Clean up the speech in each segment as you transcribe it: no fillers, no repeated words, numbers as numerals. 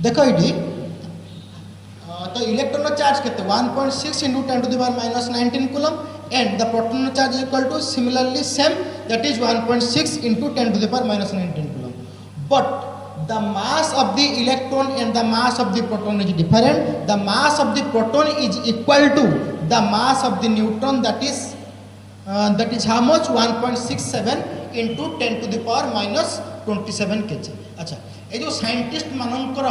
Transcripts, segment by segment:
देख ये तो इलेक्ट्रॉन चार्ज के 1.6 into 10 to the power minus 19 coulomb and the proton charge is equal to similarly same, that is 1.6 into 10 to the power minus 19 coulomb. But the mass of the electron and the mass of the proton is different. The mass of the proton is equal to the mass of the neutron, that is how much, 1.67 into 10 to the power minus 27 kg. अच्छा ये जो scientist मानकर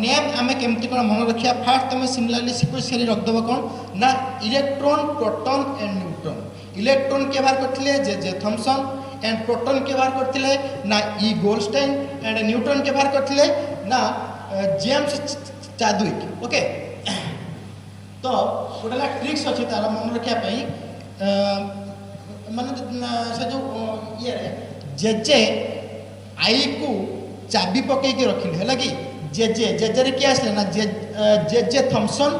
name आम केमती कौन मन रखा, fast तुम सिमिलारली सिक्वेंशियली रखदेव कौन ना electron proton and neutron. Electron के बाहर करते जे जे थॉमसन एंड प्रोटॉन के बाहर करते ना ई गोल्डस्टाइन एंड न्यूट्रॉन के बाहर करते ना जेम्स चादविक. ओके तो गोटे ट्रिक्स अच्छी तार मन रखापी माने से जो ये जेजे आई को चाबी पकईकि रखिले है कि जेजे किए आसले ना जेजे थॉमसन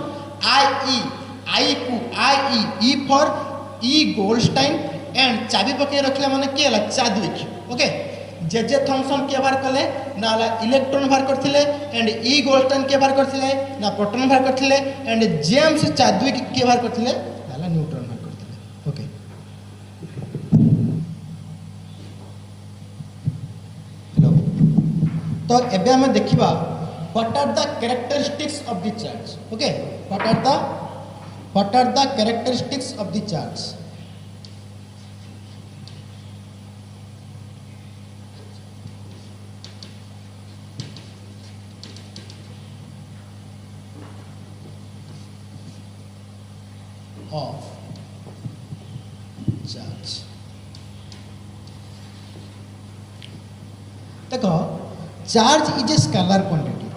आई को E for E Goldstein and चाबी पकई रखले माने किए है चादविक. ओके जेजे थॉमसन के बाहर कले ना इलेक्ट्रॉन बाहर करथिले एंड ई गोल्डस्टाइन के बाहर करथिले ना प्रोटॉन बाहर करथिले एंड जेम्स चादविक के बाहर करथिले ना न्यूट्रॉन बाहर करथिले. ओके तो एबे हमें देखिबा what are the characteristics of the charge. Okay what are the characteristics of the charge. Of charge देखो charge is a scalar quantity.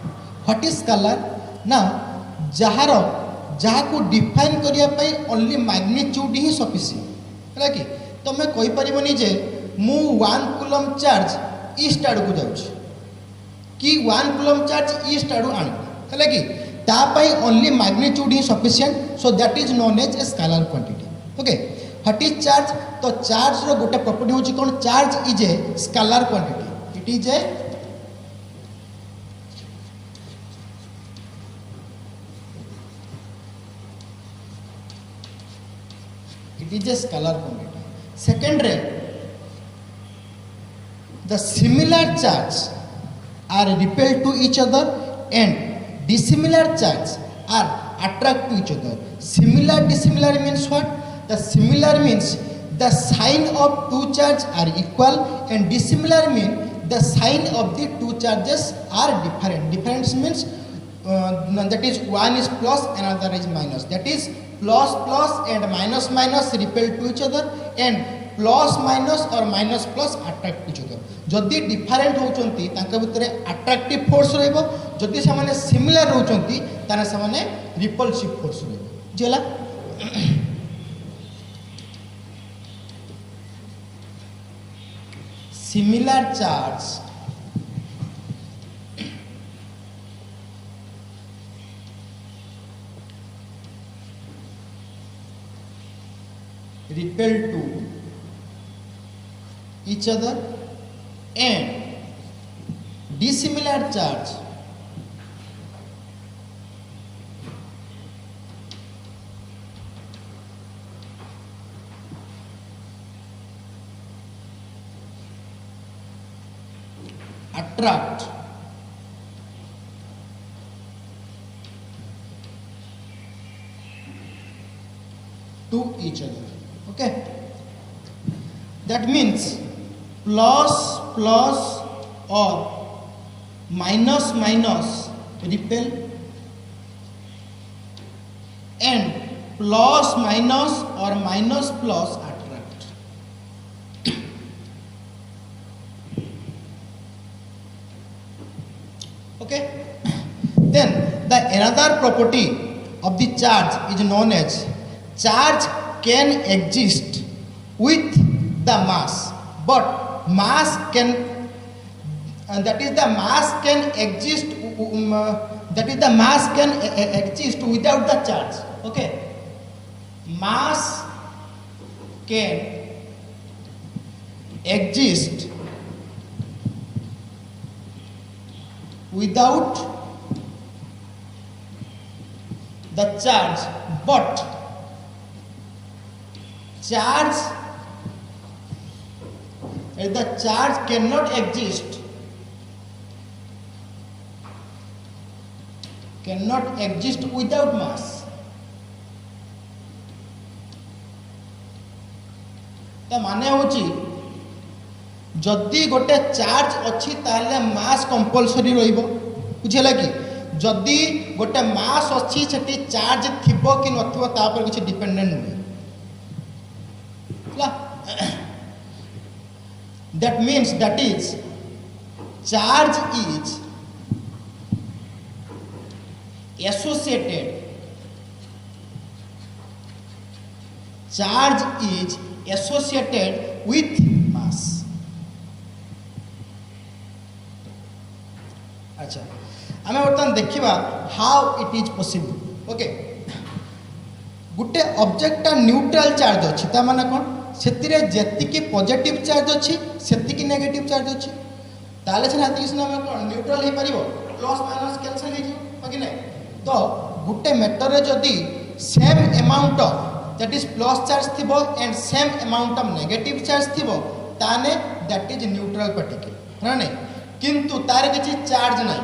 What is scalar ना जार जहाँ को डिफाइन करने ओनली मैग्नीट्यूड ही सफिशिएंट है कि तुम कही पारनी जे मु 1 कूलम चार्ज ईस्ट आड़ को जाऊँ कि 1 कूलम चार्ज ईस्ट आड़ आण है कि तापाई ओनली मैग्नीट्यूड ही sufficient. So that is known as a scalar quantity. Okay what is charge. तो चार्ज रो गोटे प्रॉपर्टी होची कोन, charge is a scalar quantity. It is a scalar quantity. Second ray, the similar charge are repelled to each other and dissimilar charge are attract to each other. Similar dissimilar means what? The similar means the sign of two charges are equal and dissimilar means the sign of the two charges are different. Difference means that is one is plus another is minus. That is plus plus and minus minus repel to each other and plus minus or minus plus attract to each other. जदि different होचंती तांका भितरे attractive force रहइबो, जदि से माने similar होचंती ताने से माने repulsive force रहइबो. जेला similar charge repel to each other and dissimilar charge attract to each other. Okay, that means plus plus or minus minus repel and plus minus or minus plus attract. Okay, then the another property of the charge is known as charge can exist with the mass, but mass can that is the mass can exist exist without the charge. Okay, mass can exist without the charge, but charge the charge cannot exist without mass. ता माने होची जदि गोटे charge अच्छी ताले मास compulsory रहिबो बुझेला कि जदि गोटे मास अच्छी सेठी चार्ज थिबो कि नथिबो ता पर किछि डिपेंडेंट नुहे that means that is charge is associated with mass. अच्छा आमे बर्तमान देखिबा how it is possible. Okay Gute object neutral charge अछि ता माने कोन सेतिरे जेतिकी पॉजिटिव चार्ज अछि सेतिकी नेगेटिव चार्ज अछि ताले छना हाथी सिना में कोन न्यूट्रल हे परिबो प्लस माइनस कैंसिल हे जिवो ओके नै. तो गुटे मैटर रे जदी same amount of that is plus charge थिबो and same amount of negative charge थिबो ताने दैट इज न्यूट्रल पार्टिकल ना नै. किंतु तार किछि चार्ज नै.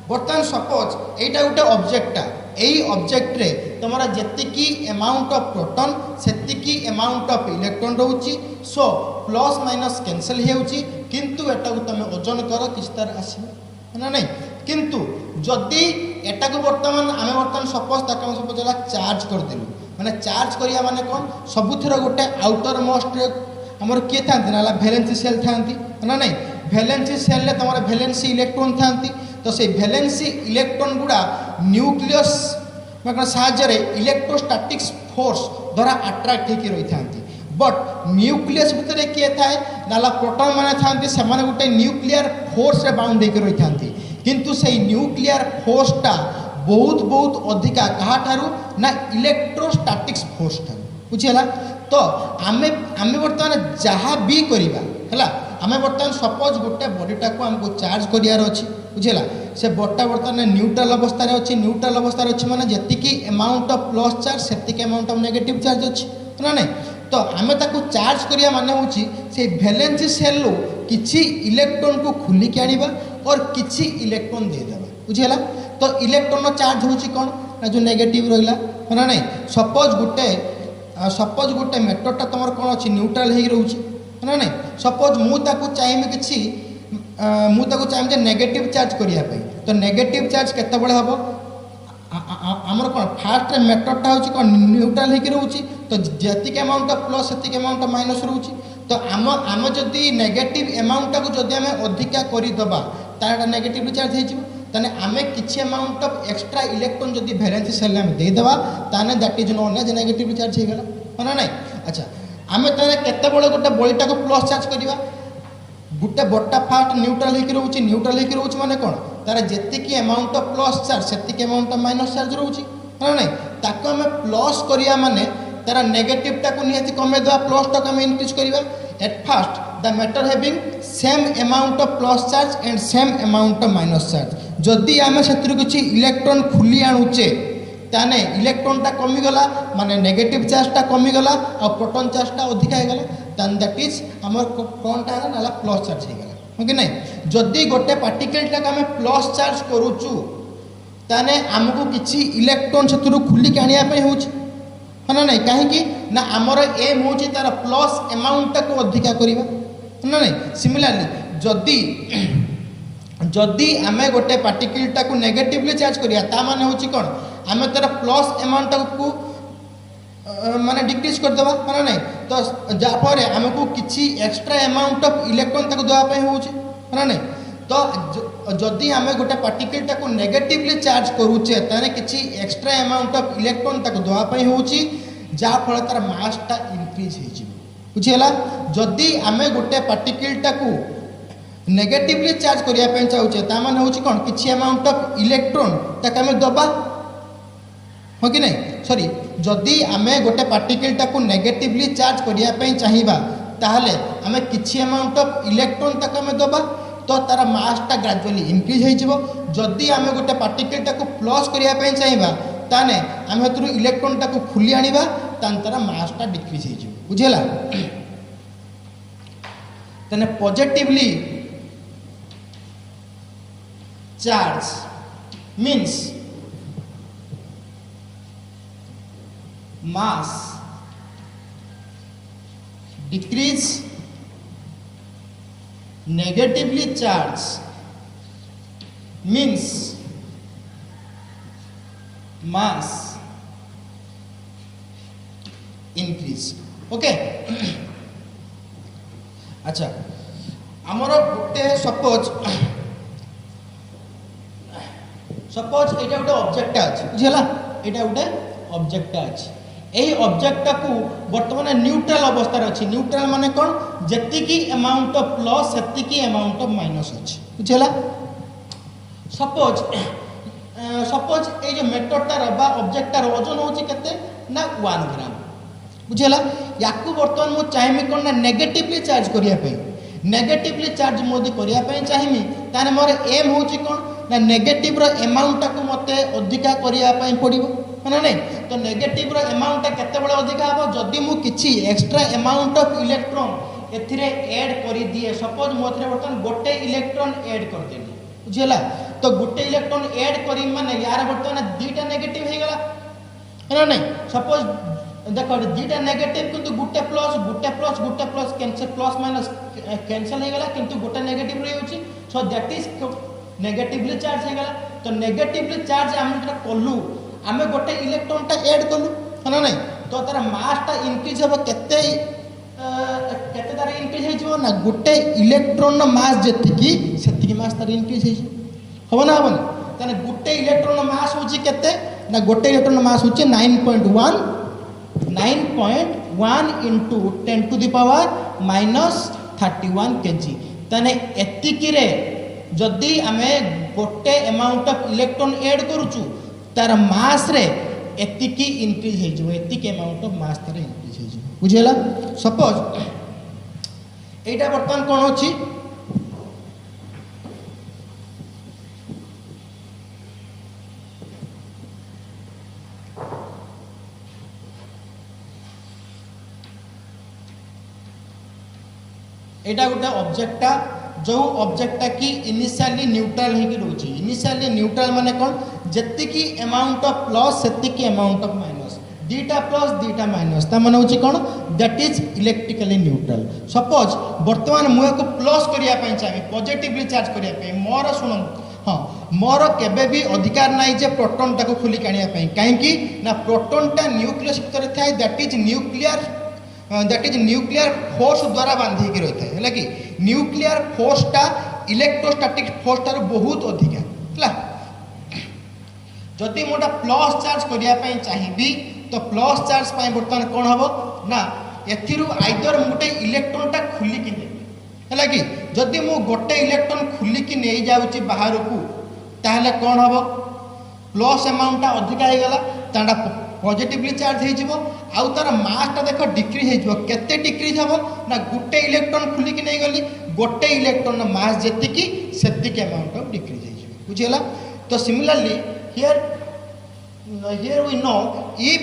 बर्तमान सपोज एटा गुटे ऑब्जेक्ट एई ऑब्जेक्ट रे तमरा जेतिकी अमाउंट ऑफ प्रोटॉन सेतिकी अमाउंट ऑफ इलेक्ट्रॉन रहउची. सो प्लस माइनस कैंसिल हेउची किंतु एटा को तमे ओजन करो किस तरह आसीबो ना नै. किंतु जदि एटा को बर्तमान आमे बर्तमान सपोज ताका सपोज ला चार्ज कर देलु माने चार्ज करिया माने कोन सबुथरा गोटे आउटर मोस्ट हमर के थांती ना वैलेंसी सेल थांती ना नै. वैलेंसी सेल ले तमरा वैलेंसी इलेक्ट्रॉन थांती. तो से वैलेंसी इलेक्ट्रॉन गुड़ा न्यूक्लियस मतलब साहाଯ୍ୟରେ इलेक्ट्रोस्टैटिक्स फोर्स द्वारा अट्रैक्ट होकर रही था. बट न्यूक्लियस भितर किए थाए नाला प्रोटॉन माने थांती से माने गोटे न्यूक्लियर फोर्स रे बाउंड होकर रही थांती. किंतु से न्यूक्लियर फोर्स टा बहुत बहुत अधिका कहा ठारू ना इलेक्ट्रोस्टैटिक्स फोर्स ठारू बुझिला. तो आमे आमे वर्तमान जहाँ भी करिबा हला आमे वर्तमान सपोज गोटे बॉडीटा को हमको चार्ज करियार अछि बुझेला से बॉडीटा वर्तमान न्यूट्रल अवस्था रे अछि. न्यूट्रल अवस्था रे अछि माने जेतिकी अमाउंट ऑफ प्लस चार्ज सेतिकी अमाउंट ऑफ नेगेटिव चार्ज अछि ना नै. तो आमे ताको चार्ज करिया माने होछि से वैलेंसी सेल लो किछि इलेक्ट्रॉन को खुली के आनिबा और किछि इलेक्ट्रॉन दे देबा बुझेला. तो इलेक्ट्रॉन नो चार्ज होछि कोन ना जो नेगेटिव रहिला ना नै. सपोज गोटे मेटरटा तमर कोन अछि न्यूट्रल हेइ रहउछि ना नै. सपोज मु ताको चाहिमे किछि मु ताको चाहिमे जे नेगेटिव चार्ज करिया पे तो नेगेटिव चार्ज केते बळे हबो हमर कोन फास्ट मेटरटा होछि कोन न्यूट्रल हेइ रहउछि. तो जेतिक अमाउंट ऑफ प्लस सेतिक अमाउंट ऑफ माइनस रहउछि. तो आम जदि नेगेटिव अमाउंट को जदि आमे अधिका करि दबा ताटा नेगेटिव चार्ज हेइ जिवो ताने आमे किछि अमाउंट ऑफ एक्स्ट्रा इलेक्ट्रॉन जदि वैलेंसी सेल में दे दबा ताने that is known as negative charge हे गेला ना नै. अच्छा आमे ताने केते बळे गोटे बॉडीटा को प्लस चार्ज करिवा गोटे बॉडीटा फास्ट न्यूट्रल हेकि रहउछि माने कोन तार जेतिकी अमाउंट ऑफ प्लस चार्ज सेतिकी अमाउंट ऑफ माइनस चार्ज रहउछि ना नै. ताको आमे प्लस करिया माने तार नेगेटिव टा को नियति कमे दवा प्लस टा को आमे इंक्रीज करिवा. At first the matter having same amount of plus charge and same amount of minus charge. जदि आमे सेतिर किछि इलेक्ट्रॉन खुली आनुचे ताने इलेक्ट्रॉन टा कमी गला माने नेगेटिव चार्ज टा कमी गला और प्रोटॉन चार्ज टा अधिक हे गला देन दैट इज हमर कोन टा नाला प्लस चार्ज हे गला ओके नै. जदि गोटे पार्टिकल टा आमे प्लस चार्ज करूछु ताने हमकु किछि इलेक्ट्रॉन सेतिर खुली के आनिया पे होछि ना नै. काहे कि ना हमर एम होछि तार प्लस अमाउंट को अधिका करिवा ना नै. सिमिलरली जदि आमे गोटे पार्टिकलटा को नेगेटिवली चार्ज करिया ता माने होछि कोन आमे तार प्लस अमाउंट को माने डिक्रीज कर देबा माने नै. तो जा पर हमकु किछि एक्स्ट्रा अमाउंट ऑफ इलेक्ट्रॉन ताको देबा पय होछि ना नै. तो जदि आमे गोटे पार्टिकलटा को नेगेटिवली चार्ज करूचे ताने किछि एक्स्ट्रा अमाउंट ऑफ इलेक्ट्रॉन ताको देबा पय होछि जा फल तार मास टा इंक्रीज हे जिवो बुझिला. जदि आमे गोटे पार्टिकलटा को नेगेटिवली चार्ज करिया पे चाहूचे ता माने होछि कोन किछि अमाउंट ऑफ इलेक्ट्रॉन ताके आमे दबा हो कि नै. सॉरी जदि आमे गोटे पार्टिकलटा को नेगेटिवली चार्ज करिया पे चाहिबा ताहले आमे किछि अमाउंट ऑफ इलेक्ट्रॉन ताके आमे दबा तो तार मास टा ग्रेजुअली इंक्रीज हे जिवो. जदि आमे गोटे पार्टिकलटा को प्लस करिया पे चाहिबा ताने आम हेतु इलेक्ट्रॉन टाको खुली आनिबा तान तार मासटा डिक्रीज हो जाए बुझेला ताने positively charge means mass decrease, negatively charged means mass increase. Okay. अच्छा आमर गोटे सपोज एटा गोटे ऑब्जेक्ट अछि बुझला एटा गोटे ऑब्जेक्ट अछि यही ऑब्जेक्ट को बर्तमान न्यूट्रल अवस्था अच्छी न्यूट्रल माने कौन जी अमाउंट ऑफ प्लस से अमाउंट ऑफ माइनस अच्छी बुझेला सपोज ये जो मेटरटार बा ऑब्जेक्टार वजन होची केते ना 1 ग्राम बुझेला याकू बर्तमान मु चाहेमी कौन ना नेगेटिवली चार्ज करिया पे नेगेटिवली चार्ज मोदी करिया पे चाहेमी ताने मोर एम होची कौन ना नेगेटिव रो अमाउंट को मते अधिका करिया पे पड़िबो ना नहीं तो नेगेटिव रो अमाउंट केते बळे अधिका हबो जदी मु किछि एक्स्ट्रा अमाउंट ऑफ इलेक्ट्रॉन एथिरे ऐड करि दिए सपोज मोथरे बर्तन गोटे इलेक्ट्रॉन ऐड कर देली बुझेला तो गोटे इलेक्ट्रॉन ऐड करी माने यार बर्तन दुटा नेगेटिव हे गला ना नहीं सपोज देखो दुटा नेगेटिव किंतु गोटे plus cancel plus minus cancel हे गला किंतु गोटे नेगेटिव रही होची so that is negatively charge हे गला तो नेगेटिवली चार्ज हम कलु आमे गोटे इलेक्ट्रॉन टा ऐड कलु है ना तो तार मास टा इंक्रीज हो केते तार इंक्रीज हे जो ना गोटे इलेक्ट्रॉन मास जेतिकी सेतिकी मास तार इंक्रीज हे हो ना हबन तने गोटे इलेक्ट्रॉन मास होची केते ना गोटे इलेक्ट्रॉन मास होची 9.1 into 10 to the power minus 31 kg तने एतिकी रे जदी आमे गोटे अमाउंट ऑफ इलेक्ट्रॉन ऐड करूचु तार मास रे एतिकी इंक्रीज हे जो एतिकी अमाउंट ऑफ मास तार इंक्रीज हे जो बुझेला सपोज एटा बर्तमान कोन होची एटा गोटे ऑब्जेक्टा जो ऑब्जेक्टा की इनिशियली न्यूट्रल है कि रोची इनिशियली न्यूट्रल माने कौन जत्तिकी अमाउंट ऑफ प्लस सेत्तिकी अमाउंट ऑफ माइनस दीटा प्लस दीटा माइनस ता माने होची कौन that is electrically neutral suppose वर्तमान मुए को प्लस करिया पई चाहे पॉजिटिवली चार्ज करिया पई मोर सुन हां मोर केबे भी अधिकार नाही जे प्रोटॉन टाको खुली कानिया पई काहे कि ना प्रोटॉन टा न्यूक्लियस भितर थाए दैट इज न्यूक्लियर फोर्स द्वारा बांधी की रही है कि न्यूक्लियर फोर्स टा इलेक्ट्रोस्टैटिक फोर्स टार बहुत अधिका है जदि मोटा प्लस चार्ज करने चाहिए तो प्लस चार्ज बर्तमान कौन हम ना एथिरु आइदर गोटे इलेक्ट्रॉन टा खुलिकी नहीं है कि जदि मु गोटे इलेक्ट्रॉन खुलिकी नहीं जाऊँगी बाहर को ताहले कौन हम प्लस अमाउंट टा अधिका हो गला तांडा पॉजिटिवली चार्ज हो आउ तार मास टा देख डिक्रीज हो केते डिक्रीज हम ना गोटे इलेक्ट्रॉन खुलिकी नहीं गली गोटे इलेक्ट्रॉन मास जेतिकी सेतिकी अमाउंट ऑफ डिक्रीज हो बुझेला तो similarly here we know if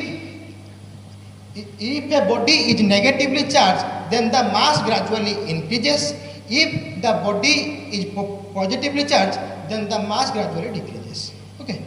a body is negatively charged then the mass gradually increases if the body is positively charged then the mass gradually decreases okay